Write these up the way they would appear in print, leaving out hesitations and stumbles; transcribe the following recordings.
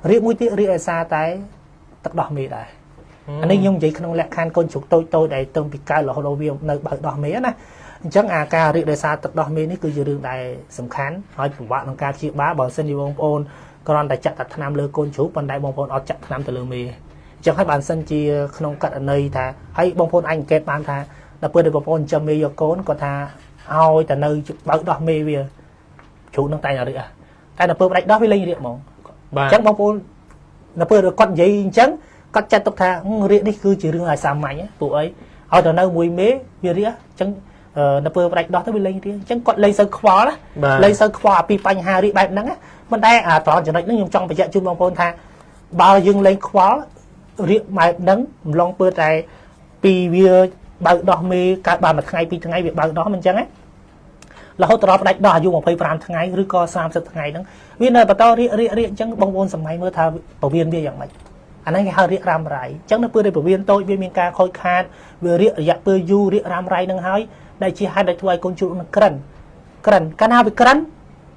រៀបមួយទៀតរៀបឲ្យសារតែទឹកដោះមេដែរអានេះខ្ញុំនិយាយក្នុងលក្ខខណ្ឌកូនជ្រូកតូចដែលទៅពីកើរហូតដល់វានៅបើកដោះមេណាអញ្ចឹងអាការរៀបដោយសារទឹកដោះមេនេះគឺជារឿងដែលសំខាន់ហើយពិបាកក្នុងការព្យាបាលបើសិនជាបងប្អូនគ្រាន់តែចាក់តែថ្នាំលើកូនជ្រូកប៉ុន្តែបងប្អូនអត់ចាក់ថ្នាំទៅលើមេអញ្ចឹងហើយបានសិនជាក្នុងករណីថាហើយបងប្អូនអាចអង្កេតបានថាដល់ពេលដែលបងប្អូនចាំមេយកកូនគាត់ថាឲ្យតែនៅបើកដោះមេវាជ្រូកនឹងតែរៀកតែដល់ពេលផ្ដាច់ដោះវាលេងរៀកហ្មងអញ្ចឹងបងប្អូនដល់ពេលគាត់និយាយអញ្ចឹងគាត់ចាត់ទុកថារៀកនេះគឺជារឿងឲ្យសាមញ្ញពួកអីឲ្យទៅនៅមួយមេវារៀកអញ្ចឹងដល់ពេលផ្ដាច់ដោះទៅវាលេងរៀកអញ្ចឹងគាត់លេងសូវខ្វល់លេងសូវខ្វល់ពីបញ្ហារៀកបែបហ្នឹងមិនដែរត្រង់ចំណុចហ្នឹងខ្ញុំចង់បញ្ជាក់ជូនបងប្អូនថាបើយើងលេងខ្វល់រៀកបែបហ្នឹងម្លងពើតែពីវាបើកដោះមេកើតបានមួយថ្ងៃពីរថ្ងៃវាបើកដោះមិនអញ្ចឹងណារហូតដល់ផ្ដាច់ដោះអាយុ25ថ្ងៃឬក៏30ថ្ងៃហ្នឹងវានៅបន្តរៀកអញ្ចឹងបងប្អូនសម័យមើលថាពវៀនវាយ៉ាងម៉េចអាហ្នឹងគេហៅរៀករ៉ាំរ៉ៃអញ្ចឹងនៅពេលដែលពវៀនតូចវាមានការខូចខាតវារៀករយៈពេលយូររៀករ៉ាំរ៉ៃហ្នឹងហើយដែលជាហេតុដែលធ្វើឲ្យកូនជ្រូកនឹងក្រិនកាលណាវាក្រិន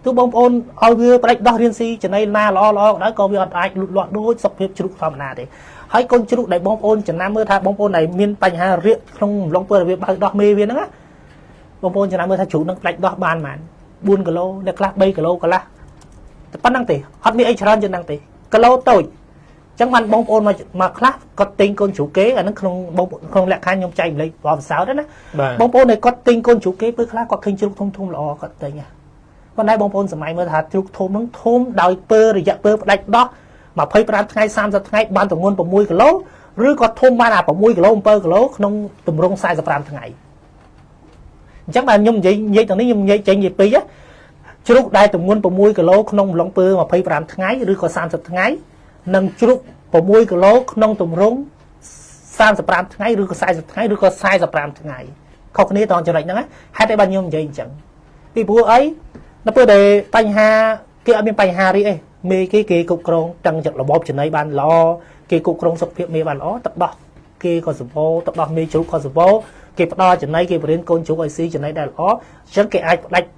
ទោះបងប្អូនឲ្យវាផ្ដាច់ដោះរៀនស៊ីចំណីណាល្អដែរក៏វាអត់អាចលូតលាស់ដូចសុខភាពជ្រូកធម្មតាទេហើយកូនជ្រូកដែលបងប្អូនចំណាំមើលថាបងប្អូនដែលមានបញ្ហារៀកក្នុងអំឡុងពេលវាបើកដោះមេវាហ្នឹងណាបងប្អូនចំណាំមើលថាជ្រូកនឹងផ្ដាច់ដោះបានប៉ុន្មាន4គីឡូអ្នកខ្លះ3គីឡូកន្លះតែប៉ុណ្្នឹងទេអត់មានអីច្រើនជាងហ្នឹងទេគីឡូតូចអញ្ចឹងបានបងប្អូនមកខ្លះគាត់ទិញកូនជ្រូកគេអាហ្នឹងក្នុងលក្ខខណ្ឌខ្ញុំចែកម្លេចបបសោតណាបងប្អូនដែលគាត់ទិញកូនជ្រូកគេពេលខ្លះគាត់ឃើញជ្រូកធំល្អគាត់ទិញប៉ុន្តែបងប្អូនសម័យមើលថាជ្រូកធំហ្នឹងធំដោយពេលរយៈពេលផ្ដាច់ដោះ25ថ្ងៃ30ថ្ងៃបានទម្ងន់6គីឡូឬក៏ធំបានអា6គីឡូ7គីឡូក្នុងទម្រង់45ថ្ងៃអញ្ចឹងបាទខ្ញុំនិយាយទាំងនេះខ្ញុំនិយាយចេញនិយាយពីរជ្រូកដែលទម្ងន់6គីឡូក្នុងអំឡុងពេល25ថ្ងៃឬក៏30ថ្ងៃនិងជ្រូក6គីឡូក្នុងទម្រង់35ថ្ងៃឬក៏40ថ្ងៃឬក៏45ថ្ងៃខុសគ្នាត្រង់ចំណុចហ្នឹងហេតុអីបានខ្ញុំនិយាយអញ្ចឹងពីព្រោះអីដល់ពេលដែលបញ្ហាគេអត់មានបញ្ហារីអីមេគេគ្រប់គ្រងទាំងរបបចំណីបានល្អគេគ្រប់គ្រងសុខភាពមេបានល្អទឹកដោះគេក៏សម្បូរទឹកដោះមេជ្រូកក៏សម្បូរគេផ្ដល់ចំណីគេបរិញ្ញាកូនជ្រូកឲ្យស៊ីចំណីដែលល្អអញ្ចឹងគេអាចផ្ដាច់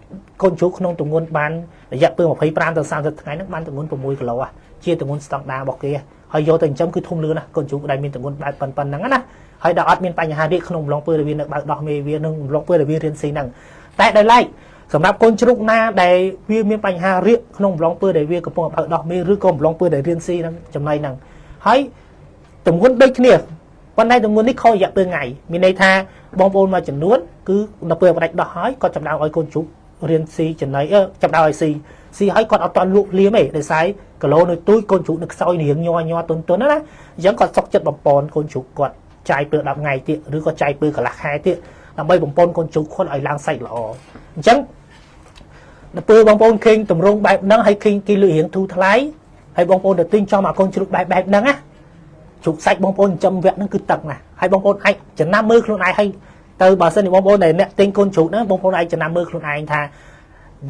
កូនជ្រូកក្នុងទម្ងន់បានរយៈពេល25ទៅ30ថ្ងៃហ្នឹងបានទម្ងន់6គីឡូជាទម្ងន់ស្តង់ដាររបស់គេហើយយកទៅចិញ្ចឹមគឺធំលឿនណាកូនជ្រូកដែលមានទម្ងន់បែបប៉ុណ្ណឹងណាហើយដល់អត់មានបញ្ហារាកក្នុងអំឡុងពេលដែលវានៅបើកដោះមេវានឹងអំឡុងពេលដែលវារៀនស៊ីហ្នឹងតែដោយឡែកសម្រាប់កូនជ្រូកណាដែលវាមានបញ្ហារាកក្នុងអំឡុងពេលដែលវាកំពុងបើកដោះមេឬក៏អំឡុងពេលដែលរៀនស៊ីហ្នឹងចំណៃហ្នឹងហើយទម្ងន់ដូចគ្នាប៉ុន្តែទម្ងន់នេះខុសរយៈពេលថ្ងៃមានន័យថាបងប្អូនមួយចំនួនគឺដល់ពេលផ្ដាច់ដោះហើយគាត់ចាប់ដើមឲ្យកូនជ្រូករៀនស៊ីចំណីចាប់ដើមឲ្យស៊ីហើយគាត់អត់តន់លក់ភ្លាមទេដោយសារគីឡូនៅទូចកូនជ្រូកនៅខ្សោយរៀងញ័រទន់ណាអញ្ចឹងគាត់សុកចិត្តបំពន់កូនជ្រូកគាត់ចាយពេល10ថ្ងៃទៀតឬក៏ចាយពេលកន្លះខែទៀតដើម្បីបំពន់កូនជ្រូកគាត់ឲ្យឡើងសាច់ល្អអញ្ចឹងដល់ពេលបងប្អូនឃើញទម្រង់បែបហ្នឹងហើយឃើញគេលក់រៀងធូរថ្លៃហើយបងប្អូនទៅទិញចំអាកូនជ្រូកបែបហ្នឹងណាជ្រូកសាច់បងប្អូនចិញ្ចឹមវគ្គហ្នឹងគឺទឹកណាស់ហើយបងប្អូនអាចចំណាំមើលខ្លួនឯងហើយទៅបើសិនជាបងប្អូនដែលអ្នកទិញកូនជ្រូកហ្នឹងបងប្អូនអាចចំណាំមើលខ្លួនឯងថា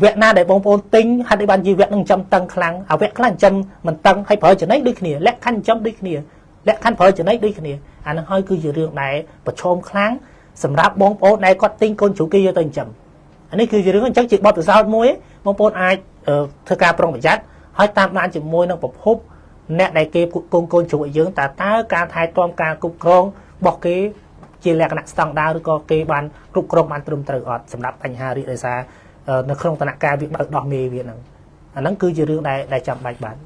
វគ្គណាដែលបងប្អូនទិញហេតុអីបានជាវគ្គហ្នឹងចិញ្ចឹមតឹងខ្លាំងអាវគ្គខ្លះចិញ្ចឹមមិនតឹងហើយប្រើចំណីដូចគ្នាលក្ខខណ្ឌចិញ្ចឹមដូចគ្នាលក្ខខណ្ឌប្រើចំណីដូចគ្នាអាហ្នឹងហើយគឺជារឿងដែលប្រឈមខ្លាំងសម្រាប់បងប្អូនដែលគាត់ទិញកូនជ្រូកគេយកទៅចិញ្ចឹមអានេះគឺជារឿងអញ្ចឹងជាបទពិសោធន៍មួយបងប្អូនអាចធ្វើការប្រុងប្រយ័ត្នហើយតាមដានជាមួយនឹងប្រភពអ្នកដែលគេកូនជ្រូកឲ្យយើងតើការថែទាំការគ្រប់គ្រងរបស់គេជាលក្ខណៈស្តង់ដារឬក៏គេបានគ្រប់គ្រងបានត្រឹមត្រូវអត់សម្រាប់បញ្ហារាកដោយសារនៅក្នុងដំណាក់កាលវាបើកដោះមេវាហ្នឹងអាហ្នឹងគឺជារឿងដែលចាំបាច់បាទ